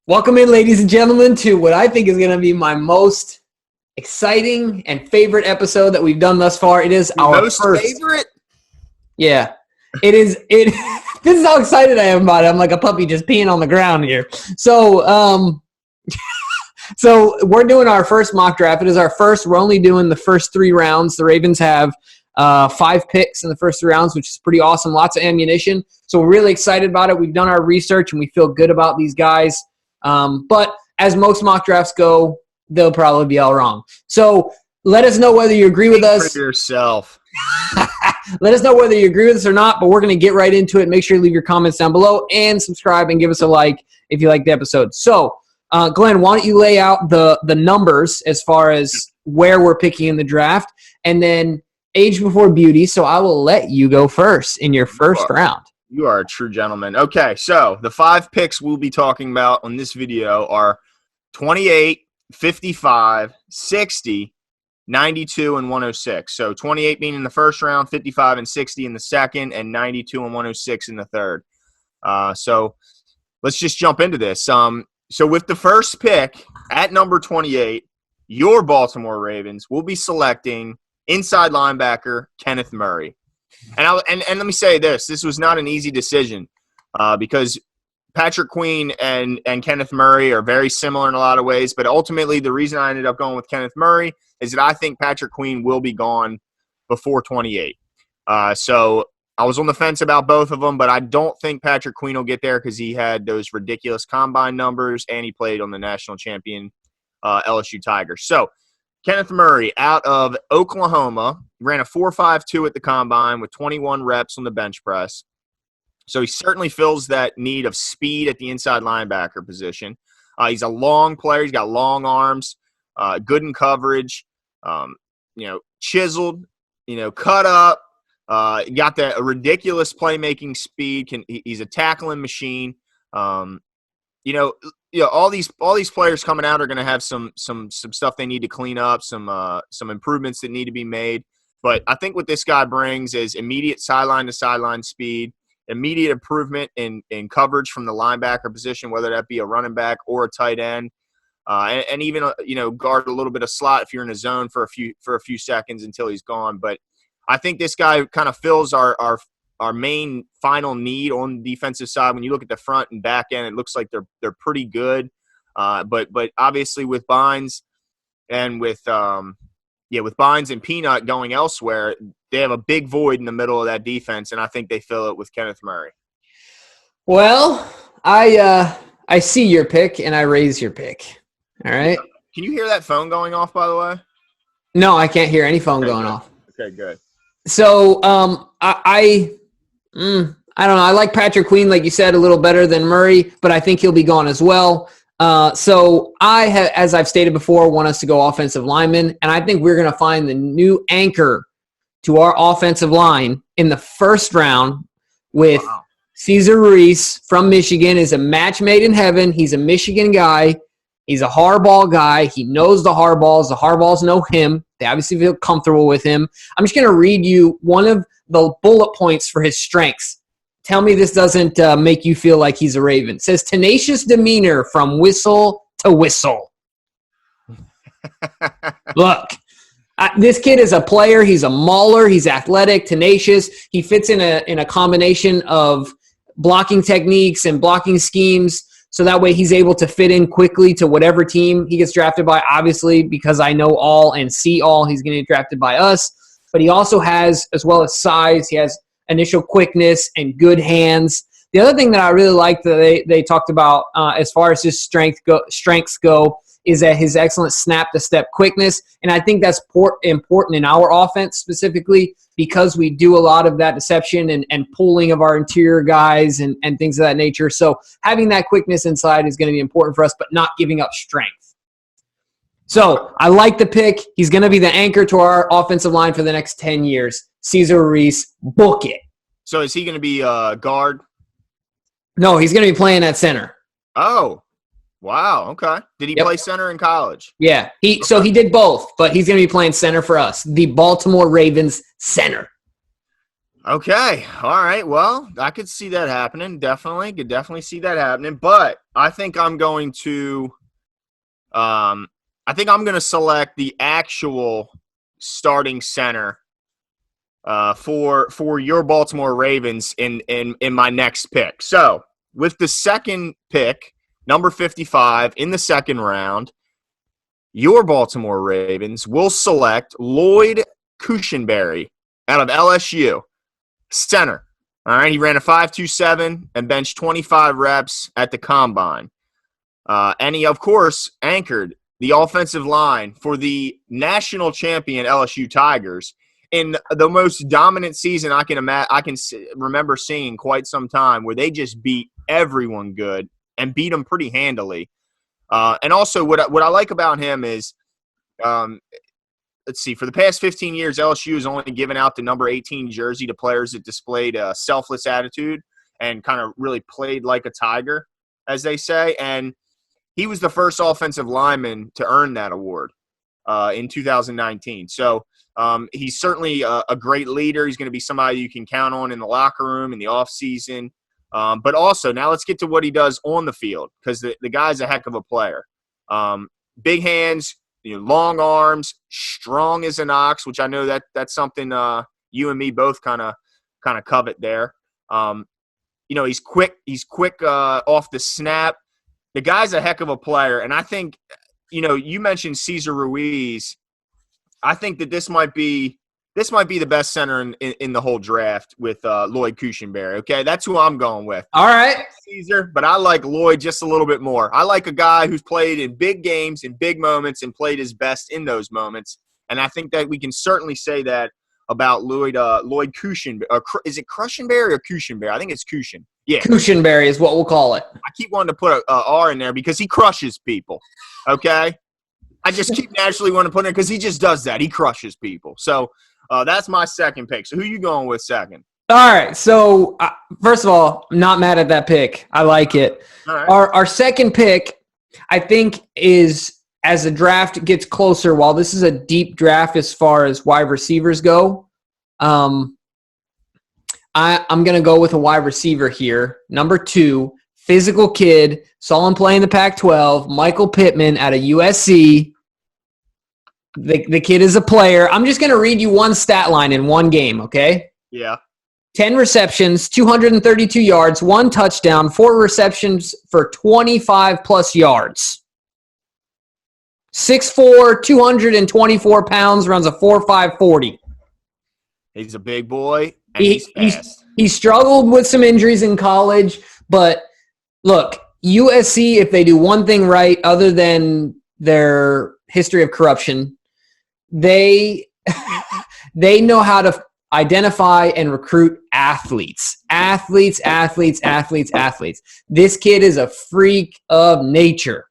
Welcome in, ladies and gentlemen, to what I think is going to be my most exciting and favorite episode that we've done thus far. It is our most first favorite. Yeah, it is. This is how excited I am about it. I'm like a puppy just peeing on the ground here. So we're doing our first mock draft. It is our first. We're only doing the first 3 rounds. The Ravens have 5 picks in the first 3 rounds, which is pretty awesome. Lots of ammunition. So we're really excited about it. We've done our research and we feel good about these guys. But as most mock drafts go, they'll probably be all wrong. So let us know whether you agree with us. For yourself. Let us know whether you agree with us or not, but we're going to get right into it. Make sure you leave your comments down below and subscribe and give us a like if you like the episode. So, Glenn, why don't you lay out the numbers as far as where we're picking in the draft, and then age before beauty. So I will let you go first in your first round. You are a true gentleman. Okay, so the 5 picks we'll be talking about on this video are 28, 55, 60, 92, and 106. So 28 being in the first round, 55 and 60 in the second, and 92 and 106 in the third. So let's just jump into this. So with the first pick at number 28, your Baltimore Ravens will be selecting inside linebacker Kenneth Murray. And let me say this was not an easy decision because Patrick Queen and Kenneth Murray are very similar in a lot of ways, but ultimately the reason I ended up going with Kenneth Murray is that I think Patrick Queen will be gone before 28. So I was on the fence about both of them, but I don't think Patrick Queen will get there because he had those ridiculous combine numbers and he played on the national champion LSU Tigers. So Kenneth Murray out of Oklahoma ran a 4.52 at the combine with 21 reps on the bench press. So he certainly fills that need of speed at the inside linebacker position. He's a long player. He's got long arms, good in coverage, chiseled, cut up. Got that ridiculous playmaking speed. He's a tackling machine. All these players coming out are going to have some stuff they need to clean up, some improvements that need to be made. But I think what this guy brings is immediate sideline to sideline speed, immediate improvement in coverage from the linebacker position, whether that be a running back or a tight end, and even guard a little bit of slot if you're in a zone for a few seconds until he's gone. But I think this guy kind of fills our main final need on the defensive side. When you look at the front and back end, it looks like they're pretty good. But obviously with Bynes and with Bynes and Peanut going elsewhere, they have a big void in the middle of that defense, and I think they fill it with Kenneth Murray. Well, I see your pick and I raise your pick. All right. Can you hear that phone going off, by the way? No, I can't hear any phone going off. Okay, good. So I don't know. I like Patrick Queen, like you said, a little better than Murray, but I think he'll be gone as well. So I have, as I've stated before, want us to go offensive lineman, and I think we're going to find the new anchor to our offensive line in the first round with Cesar Ruiz from Michigan. Is a match made in heaven. He's a Michigan guy. He's a Harbaugh guy. He knows the Harbaughs. The Harbaughs know him. They obviously feel comfortable with him. I'm just going to read you one of the bullet points for his strengths. Tell me this doesn't make you feel like he's a Raven. It says, tenacious demeanor from whistle to whistle. Look, this kid is a player. He's a mauler. He's athletic, tenacious. He fits in a combination of blocking techniques and blocking schemes, so that way he's able to fit in quickly to whatever team he gets drafted by. Obviously, because I know all and see all, he's going to get drafted by us. But he also has, as well as size, he has initial quickness and good hands. The other thing that I really like that they talked about as far as his strengths go is that his excellent snap-to-step quickness. And I think that's important in our offense specifically because we do a lot of that deception and pulling of our interior guys and things of that nature. So having that quickness inside is going to be important for us, but not giving up strength. So I like the pick. He's going to be the anchor to our offensive line for the next 10 years. Cesar Ruiz, book it. So is he going to be guard? No, he's going to be playing at center. Oh, wow. Okay. Did he play center in college? Yeah. So he did both, but he's going to be playing center for us, the Baltimore Ravens center. Okay. All right. Well, I could see that happening. Definitely. Could definitely see that happening. But I think I'm going to select the actual starting center for your Baltimore Ravens in my next pick. So with the second pick, number 55 in the second round, your Baltimore Ravens will select Lloyd Cushenberry out of LSU, center. All right, he ran a 5.27 and benched 25 reps at the combine. And he, of course, anchored the offensive line for the national champion LSU Tigers in the most dominant season I can remember seeing quite some time, where they just beat everyone good and beat them pretty handily. And also, what I like about him is, um, let's see, for the past 15 years, LSU has only given out the number 18 jersey to players that displayed a selfless attitude and kind of really played like a Tiger, as they say. And he was the first offensive lineman to earn that award in 2019. So he's certainly a great leader. He's going to be somebody you can count on in the locker room in the offseason. But also, now let's get to what he does on the field, because the guy's a heck of a player. Big hands, long arms, strong as an ox, which I know that's something you and me both kind of covet there. He's quick. He's quick off the snap. The guy's a heck of a player, and I think, you mentioned Cesar Ruiz. I think that this might be the best center in the whole draft with Lloyd Cushenberry. Okay, that's who I'm going with. All right. I like Caesar, but I like Lloyd just a little bit more. I like a guy who's played in big games, in big moments, and played his best in those moments. And I think that we can certainly say that about Lloyd Cushenberry. Is it Cushenberry or Cushenberry? I think it's Cushen. Yeah, Cushenberry is what we'll call it. I keep wanting to put a R in there because he crushes people. Okay, I just keep naturally wanting to put it in because he just does that. He crushes people. So that's my second pick. So who you going with second? All right. So first of all, I'm not mad at that pick. I like it. All right. Our second pick, I think, is as the draft gets closer. While this is a deep draft as far as wide receivers go, I'm going to go with a wide receiver here. Number 2, physical kid, saw him play in the Pac-12, Michael Pittman out of USC. The kid is a player. I'm just going to read you one stat line in one game, okay? Yeah. 10 receptions, 232 yards, 1 touchdown, 4 receptions for 25-plus yards. 6'4", 224 pounds, runs a 4.5 40. He's a big boy, and he's fast. He struggled with some injuries in college, but look, USC, if they do one thing right other than their history of corruption, they know how to identify and recruit athletes. Athletes. This kid is a freak of nature.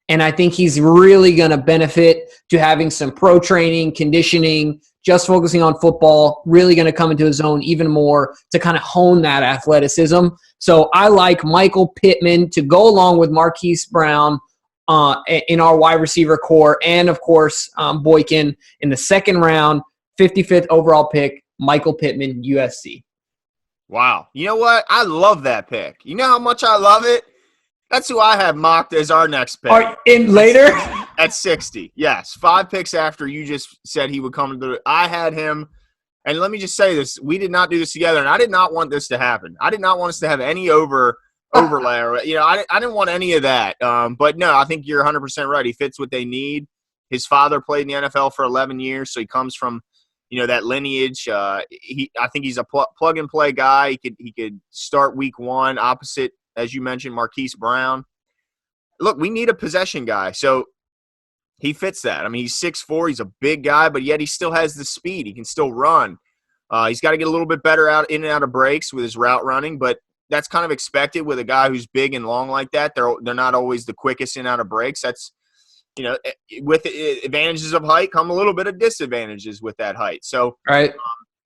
And I think he's really going to benefit to having some pro training, conditioning, just focusing on football, really going to come into his own even more to kind of hone that athleticism. So I like Michael Pittman to go along with Marquise Brown in our wide receiver core, and, of course, Boykin in the second round, 55th overall pick, Michael Pittman, USC. Wow. You know what? I love that pick. You know how much I love it? That's who I have mocked as our next pick. Later? At 60. Yes. 5 picks after you just said he would come to the – I had him – and let me just say this. We did not do this together, and I did not want this to happen. I did not want us to have any overlay. I didn't want any of that. But, no, I think you're 100% right. He fits what they need. His father played in the NFL for 11 years, so he comes from – that lineage. I think he's a plug-and-play guy. He could start week 1 opposite, as you mentioned, Marquise Brown. Look, we need a possession guy, so he fits that. I mean, he's 6'4". He's a big guy, but yet he still has the speed. He can still run. He's got to get a little bit better in and out of breaks with his route running, but that's kind of expected with a guy who's big and long like that. They're not always the quickest in and out of breaks. That's with advantages of height come a little bit of disadvantages with that height. So, right.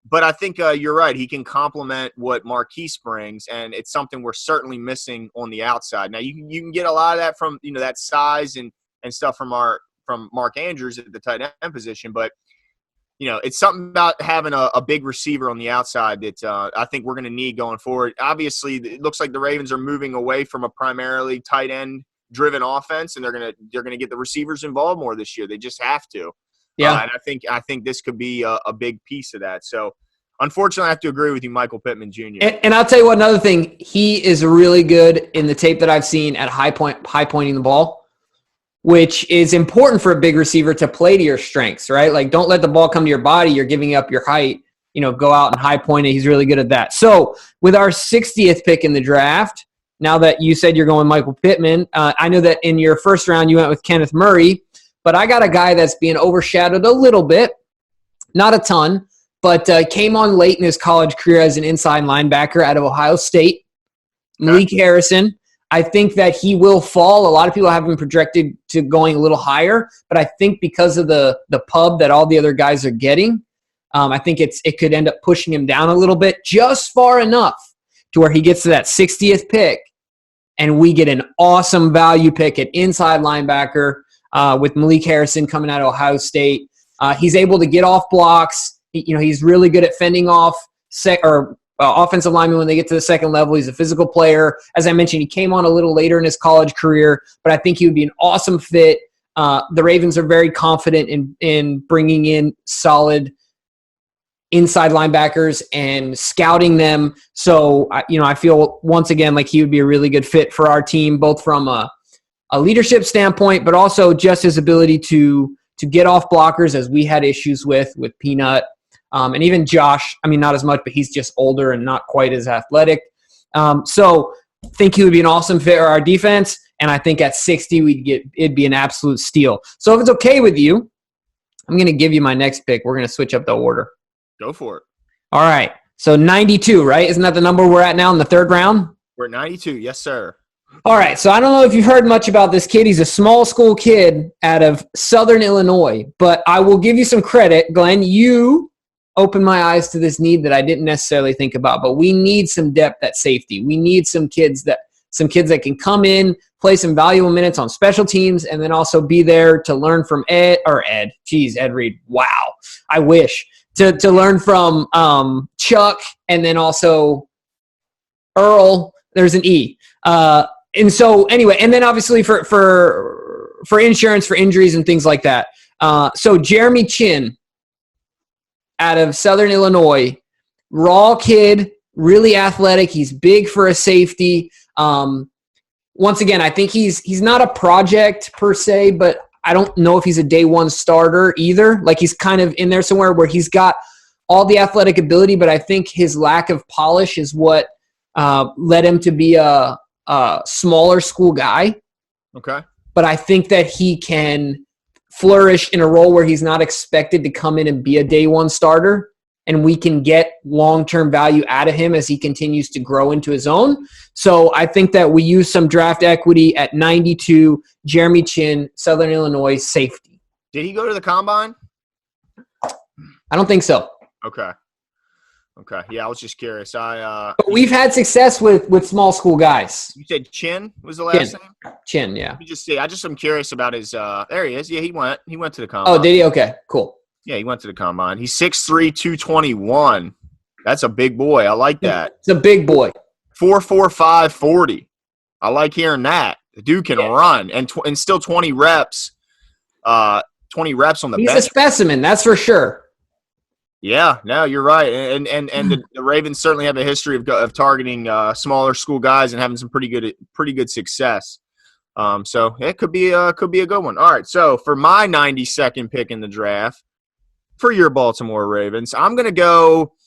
But I think you're right. He can complement what Marquise brings, and it's something we're certainly missing on the outside. Now, you can get a lot of that from that size and stuff from Mark Andrews at the tight end position, but it's something about having a big receiver on the outside that I think we're going to need going forward. Obviously, it looks like the Ravens are moving away from a primarily tight end driven offense, and they're going to get the receivers involved more this year. They just have to. Yeah. And I think this could be a big piece of that. So, unfortunately, I have to agree with you, Michael Pittman Jr. And I'll tell you what, another thing, he is really good in the tape that I've seen at high pointing the ball, which is important for a big receiver to play to your strengths, right? Like, don't let the ball come to your body. You're giving up your height. Go out and high point it. He's really good at that. So with our 60th pick in the draft, now that you said you're going Michael Pittman, I know that in your first round you went with Kenneth Murray, but I got a guy that's being overshadowed a little bit, not a ton, but came on late in his college career as an inside linebacker out of Ohio State, Malik Harrison. I think that he will fall. A lot of people have him projected to going a little higher, but I think because of the pub that all the other guys are getting, I think it could end up pushing him down a little bit, just far enough to where he gets to that 60th pick, and we get an awesome value pick at inside linebacker with Malik Harrison coming out of Ohio State. He's able to get off blocks. He's really good at fending off offensive linemen when they get to the second level. He's a physical player. As I mentioned, he came on a little later in his college career, but I think he would be an awesome fit. The Ravens are very confident in bringing in solid inside linebackers and scouting them. So, I feel once again like he would be a really good fit for our team, both from a leadership standpoint, but also just his ability to get off blockers, as we had issues with Peanut. And even Josh, not as much, but he's just older and not quite as athletic. So I think he would be an awesome fit for our defense, and I think at 60 it'd be an absolute steal. So if it's okay with you, I'm going to give you my next pick. We're going to switch up the order. Go for it. All right. So 92, right? Isn't that the number we're at now in the third round? We're at 92. Yes, sir. All right. So I don't know if you've heard much about this kid. He's a small school kid out of Southern Illinois, but I will give you some credit. Glenn, you opened my eyes to this need that I didn't necessarily think about, but we need some depth at safety. We need some kids that can come in, play some valuable minutes on special teams, and then also be there to learn from Ed Reed. Wow. I wish. To learn from Chuck, and then also Earl. There's an E. And so anyway, and then obviously for insurance, for injuries and things like that. So Jeremy Chin out of Southern Illinois, raw kid, really athletic. He's big for a safety. Once again, I think he's not a project per se, but I don't know if he's a day one starter either. Like, he's kind of in there somewhere where he's got all the athletic ability, but I think his lack of polish is what led him to be a smaller school guy. Okay. But I think that he can flourish in a role where he's not expected to come in and be a day one starter, and we can get long-term value out of him as he continues to grow into his own. So I think that we use some draft equity at 92, Jeremy Chin, Southern Illinois, safety. Did he go to the combine? I don't think so. Okay. Yeah, I was just curious. But we've had success with small school guys. You said Chin was the last name? Chin, yeah. Let me just see. I just am curious about his there he is. Yeah, he went to the combine. Oh, did he? Okay, cool. Yeah, he went to the combine. He's 6'3", 221. That's a big boy. I like that. It's a big boy. 4.45 40. I like hearing that. The dude can run and still 20 reps. 20 reps on the bench. He's a specimen, that's for sure. Yeah, no, you're right. And the Ravens certainly have a history of targeting smaller school guys and having some pretty good success. So it could be a good one. All right, so for my 92nd pick in the draft for your Baltimore Ravens, I'm going to go –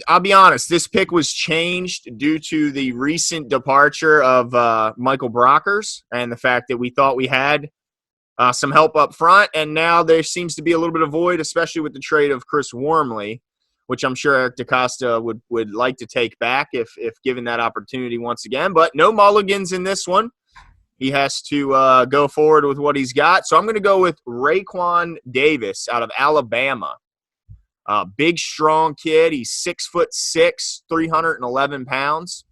I'll be honest, this pick was changed due to the recent departure of Michael Brockers and the fact that we thought we had some help up front, and now there seems to be a little bit of void, especially with the trade of Chris Wormley, which I'm sure Eric DaCosta would like to take back if given that opportunity once again. But no mulligans in this one. He has to go forward with what he's got. So I'm going to go with Raekwon Davis out of Alabama. Big, strong kid. He's 6'6", 311 pounds.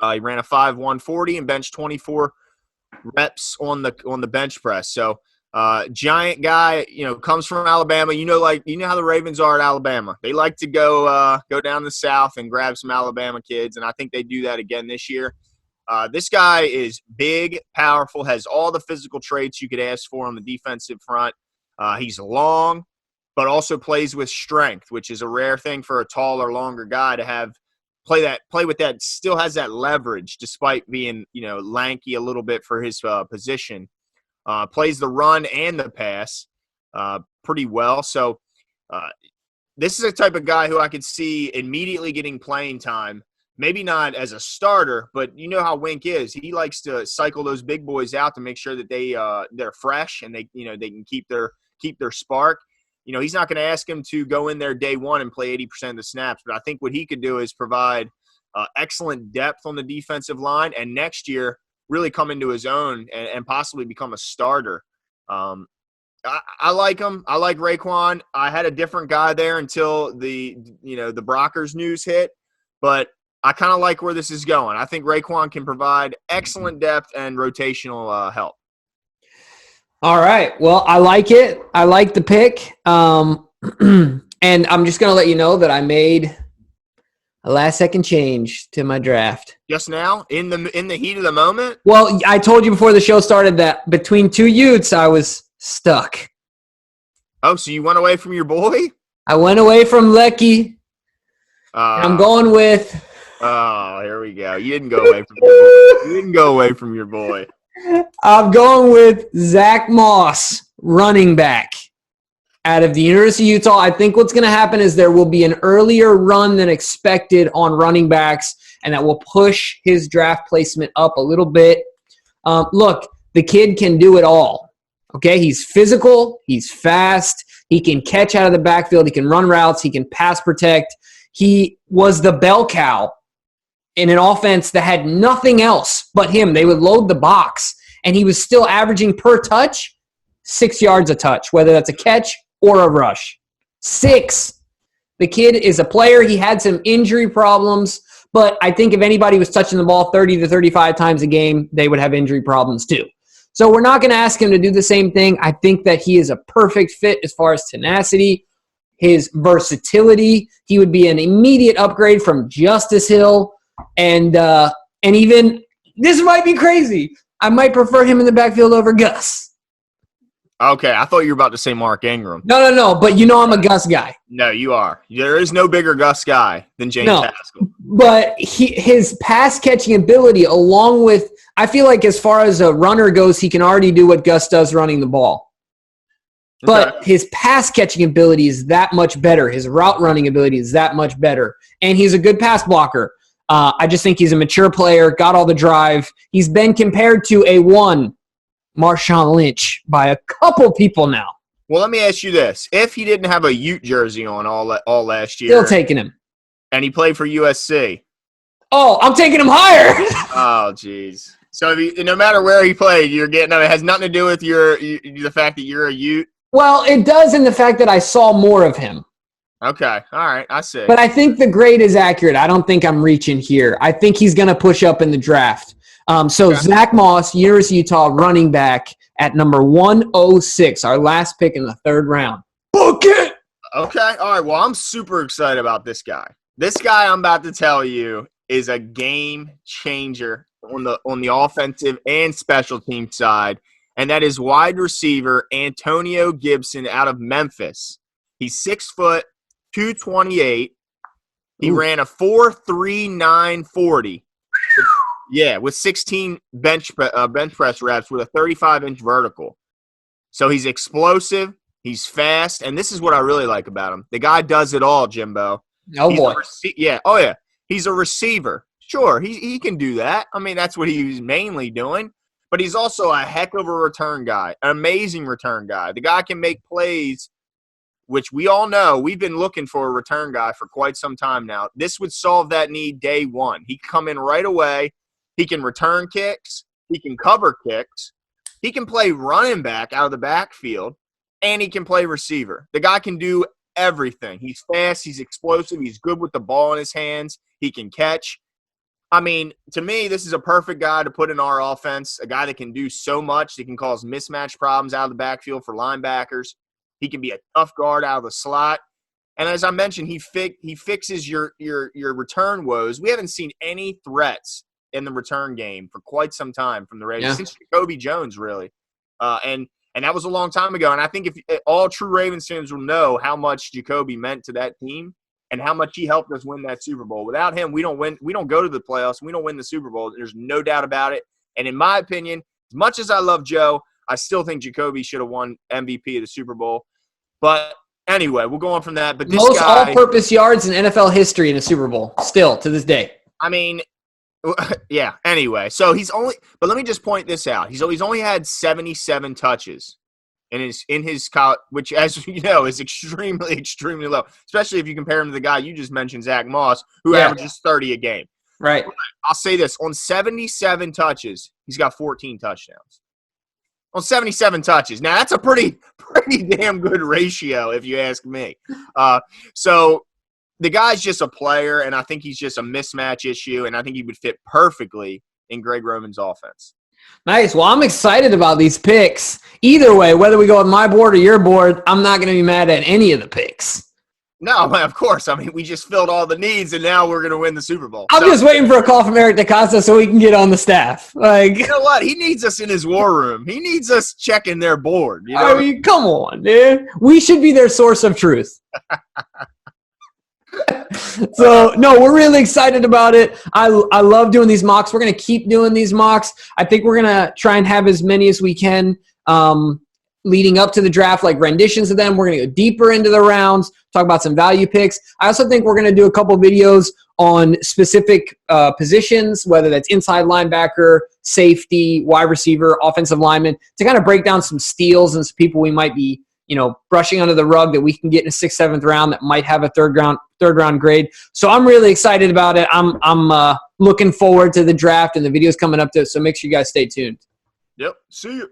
He ran a 5.140 and benched 24 reps on the bench press. So Giant guy, comes from Alabama. You know how the Ravens are at Alabama. They like to go down the South and grab some Alabama kids, and I think they do that again this year. This guy is big, powerful, has all the physical traits you could ask for on the defensive front. He's long, but also plays with strength, which is a rare thing for a taller, longer guy to have play with that, still has that leverage despite being, lanky a little bit for his position. Plays the run and the pass pretty well. So this is a type of guy who I could see immediately getting playing time. Maybe not as a starter, but you know how Wink is. He likes to cycle those big boys out to make sure that they're fresh and they can keep their spark. He's not going to ask him to go in there day one and play 80% of the snaps, but I think what he could do is provide excellent depth on the defensive line, and next year really come into his own and possibly become a starter. I like him. I like Raekwon. I had a different guy there until the Brockers news hit, but I kind of like where this is going. I think Raekwon can provide excellent depth and rotational help. All right. Well, I like it. I like the pick. And I'm just going to let you know that I made a last-second change to my draft. Just now? In the heat of the moment? Well, I told you before the show started that between two Utes, I was stuck. Oh, so you went away from your boy? I went away from Lecky. I'm going with – oh, here we go. You didn't go away from your boy. You didn't go away from your boy. I'm going with Zach Moss, running back out of the University of Utah. I think what's going to happen is there will be an earlier run than expected on running backs, and that will push his draft placement up a little bit. Look, the kid can do it all. Okay, he's physical, he's fast, he can catch out of the backfield, he can run routes, he can pass protect. He was the bell cow in an offense that had nothing else but him. They would load the box, and he was still averaging per touch 6 yards a touch, whether that's a catch or a rush. 6. The kid is a player. He had some injury problems, but I think if anybody was touching the ball 30 to 35 times a game, they would have injury problems too. So we're not going to ask him to do the same thing. I think that he is a perfect fit as far as tenacity, his versatility. He would be an immediate upgrade from Justice Hill. And even, this might be crazy, I might prefer him in the backfield over Gus. Okay, I thought you were about to say Mark Ingram. No, but I'm a Gus guy. No, you are. There is no bigger Gus guy than James Haskell. But his pass-catching ability, along with, I feel like as far as a runner goes, he can already do what Gus does running the ball. But his pass-catching ability is that much better. His route-running ability is that much better. And he's a good pass blocker. I just think he's a mature player, got all the drive. He's been compared to a one Marshawn Lynch by a couple people now. Well, let me ask you this. If he didn't have a Ute jersey on all last year. Still taking him. And he played for USC. Oh, I'm taking him higher. Oh, jeez. So no matter where he played, you're getting him. It has nothing to do with the fact that you're a Ute? Well, it does in the fact that I saw more of him. Okay. All right. I see. But I think the grade is accurate. I don't think I'm reaching here. I think he's going to push up in the draft. So Zach Moss, University of Utah, running back at number 106, our last pick in the third round. Book it! Okay. All right. Well, I'm super excited about this guy. This guy I'm about to tell you is a game changer on the offensive and special team side, and that is wide receiver Antonio Gibson out of Memphis. He's 6 foot, 228. He ran a 4.39 40. Yeah, with 16 bench press reps with a 35-inch vertical. So he's explosive, he's fast, and this is what I really like about him. The guy does it all, Jimbo. Oh, boy. Yeah. He's a receiver. Sure, he can do that. I mean, that's what he's mainly doing. But he's also a heck of a return guy, an amazing return guy. The guy can make plays, which we all know. We've been looking for a return guy for quite some time now. This would solve that need day one. He can come in right away. He can return kicks. He can cover kicks. He can play running back out of the backfield, and he can play receiver. The guy can do everything. He's fast. He's explosive. He's good with the ball in his hands. He can catch. I mean, to me, this is a perfect guy to put in our offense, a guy that can do so much. That can cause mismatch problems out of the backfield for linebackers. He can be a tough guard out of the slot. And as I mentioned, he fixes your return woes. We haven't seen any threats in the return game for quite some time from the Ravens, since Jacoby Jones, really. And that was a long time ago. And I think if all true Ravens fans will know how much Jacoby meant to that team and how much he helped us win that Super Bowl. Without him, we don't win. We don't go to the playoffs. We don't win the Super Bowl. There's no doubt about it. And in my opinion, as much as I love Joe, I still think Jacoby should have won MVP of the Super Bowl. But anyway, we'll go on from that. But this most guy, all-purpose yards in NFL history in a Super Bowl, still to this day. I mean, yeah. Anyway, so but let me just point this out. He's only had 77 touches in his college, which, as you know, is extremely, extremely low. Especially if you compare him to the guy you just mentioned, Zach Moss, who averages 30 a game. Right. I'll say this: on 77 touches, he's got 14 touchdowns. On 77 touches. Now, that's a pretty damn good ratio, if you ask me. So the guy's just a player, and I think he's just a mismatch issue, and I think he would fit perfectly in Greg Roman's offense. Nice. Well, I'm excited about these picks. Either way, whether we go on my board or your board, I'm not going to be mad at any of the picks. No, of course. I mean, we just filled all the needs, and now we're going to win the Super Bowl. I'm just waiting for a call from Eric DeCosta so he can get on the staff. Like, you know what? He needs us in his war room. He needs us checking their board. You know? I mean, come on, dude. We should be their source of truth. So, no, we're really excited about it. I love doing these mocks. We're going to keep doing these mocks. I think we're going to try and have as many as we can leading up to the draft, like renditions of them. We're going to go deeper into the rounds, talk about some value picks. I also think we're going to do a couple videos on specific positions, whether that's inside linebacker, safety, wide receiver, offensive lineman, to kind of break down some steals and some people we might be, brushing under the rug that we can get in the 6th, 7th round that might have a third round grade. So I'm really excited about it. I'm looking forward to the draft and the videos coming up to it. So make sure you guys stay tuned. Yep. See you.